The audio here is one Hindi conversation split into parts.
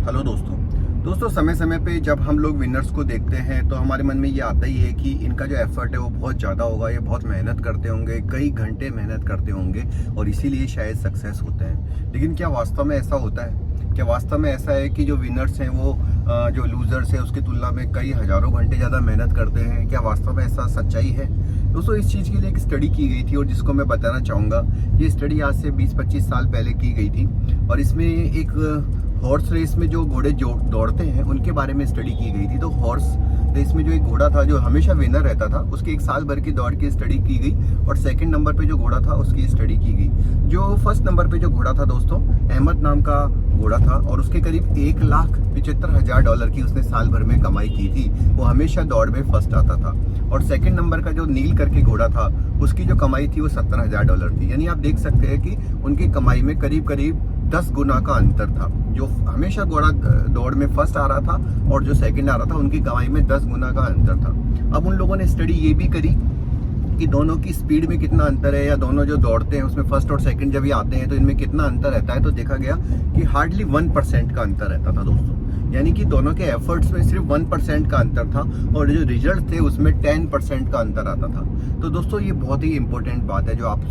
हेलो दोस्तों समय समय पे जब हम लोग विनर्स को देखते हैं तो हमारे मन में ये आता ही है कि इनका जो एफर्ट है वो बहुत ज़्यादा होगा, ये बहुत मेहनत करते होंगे, कई घंटे मेहनत करते होंगे और इसीलिए शायद सक्सेस होते हैं। लेकिन क्या वास्तव में ऐसा होता है? क्या वास्तव में ऐसा है कि जो विनर्स हैं वो जो लूजर्स हैं उसकी तुलना में कई हज़ारों घंटे ज़्यादा मेहनत करते हैं? क्या वास्तव में ऐसा सच्चाई है? दोस्तों, इस चीज़ के लिए एक स्टडी की गई थी और जिसको मैं बताना चाहूँगा। ये स्टडी आज से 20-25 साल पहले की गई थी और इसमें एक हॉर्स रेस में जो घोड़े दौड़ते हैं उनके बारे में स्टडी की गई थी। तो हॉर्स रेस में जो एक घोड़ा था जो हमेशा विनर रहता था, उसकी एक साल भर की दौड़ की स्टडी की गई और सेकंड नंबर पे जो घोड़ा था उसकी स्टडी की गई। जो फर्स्ट नंबर पे जो घोड़ा था दोस्तों, अहमद नाम का घोड़ा था और उसके करीब $1,75,000 की उसने साल भर में कमाई की थी। वो हमेशा दौड़ में फर्स्ट आता था। और सेकंड नंबर का जो नील करके घोड़ा था उसकी जो कमाई थी वो $17,000 थी। यानी आप देख सकते हैं कि उनकी कमाई में करीब करीब 10 गुना का अंतर था। जो हमेशा घोड़ा दौड़ में फर्स्ट आ रहा था और जो सेकंड आ रहा था उनकी कमाई में 10 गुना का अंतर था। अब उन लोगों ने स्टडी ये भी करी कि दोनों की स्पीड में कितना अंतर है, या दोनों जो दौड़ते हैं उसमें फर्स्ट और सेकंड जब ये आते हैं तो इनमें कितना अंतर रहता है। तो देखा गया कि हार्डली 1% का अंतर रहता था दोस्तों। यानी कि दोनों के एफर्ट्स में सिर्फ 1% का अंतर था और जो रिजल्ट थे उसमें 10% का अंतर आता था। तो दोस्तों, ये बहुत ही इंपॉर्टेंट बात है जो हम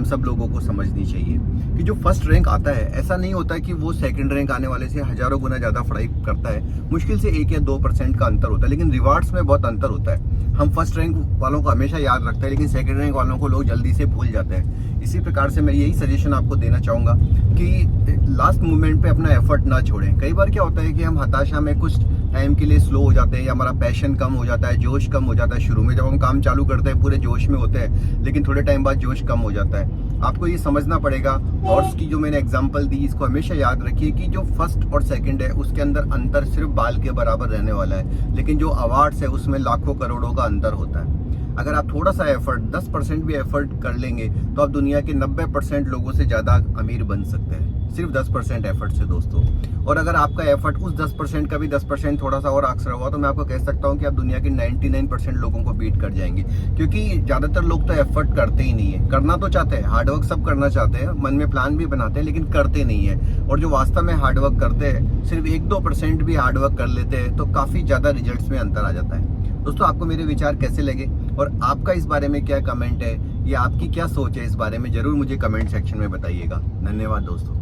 सब लोगों को समझनी चाहिए कि जो फर्स्ट रैंक आता है, ऐसा नहीं होता है कि वो सेकंड रैंक आने वाले से हजारों गुना ज़्यादा पढ़ाई करता है। मुश्किल से 1 या 2% का अंतर होता है, लेकिन रिवार्ड्स में बहुत अंतर होता है। हम फर्स्ट रैंक वालों को हमेशा याद रखते हैं, लेकिन सेकंड रैंक वालों को लोग जल्दी से भूल जाते हैं। इसी प्रकार से मैं यही सजेशन आपको देना चाहूँगा कि लास्ट मोमेंट पे अपना एफर्ट ना छोड़ें। कई बार क्या होता है कि हम हताशा में कुछ टाइम के लिए स्लो हो जाते हैं या हमारा पैशन कम हो जाता है, जोश कम हो जाता है। शुरू में जब हम काम चालू करते हैं पूरे जोश में होते हैं, लेकिन थोड़े टाइम बाद जोश कम हो जाता है। आपको ये समझना पड़ेगा। हॉर्स की जो मैंने एग्जांपल दी, इसको हमेशा याद रखिए कि जो फर्स्ट और सेकंड है उसके अंदर अंतर सिर्फ बाल के बराबर रहने वाला है, लेकिन जो अवार्ड्स है उसमें लाखों करोड़ों का अंतर होता है। अगर आप थोड़ा सा एफर्ट 10% भी एफर्ट कर लेंगे तो आप दुनिया के 90% लोगों से ज़्यादा अमीर बन सकते हैं, सिर्फ 10% एफर्ट से दोस्तों। और अगर आपका एफर्ट उस 10% का भी 10% थोड़ा सा और अक्सर हुआ तो मैं आपको कह सकता हूँ कि आप दुनिया के 99% लोगों को बीट कर जाएंगे। क्योंकि ज़्यादातर लोग तो एफर्ट करते ही नहीं है। करना तो चाहते हैं, हार्डवर्क सब करना चाहते हैं, मन में प्लान भी बनाते हैं, लेकिन करते नहीं है। और जो वास्तव में हार्डवर्क करते हैं, सिर्फ 1-2% भी हार्डवर्क कर लेते हैं तो काफ़ी ज़्यादा रिजल्ट्स में अंतर आ जाता है। दोस्तों, आपको मेरे विचार कैसे लगे और आपका इस बारे में क्या कमेंट है या आपकी क्या सोच है इस बारे में, जरूर मुझे कमेंट सेक्शन में बताइएगा। धन्यवाद दोस्तों।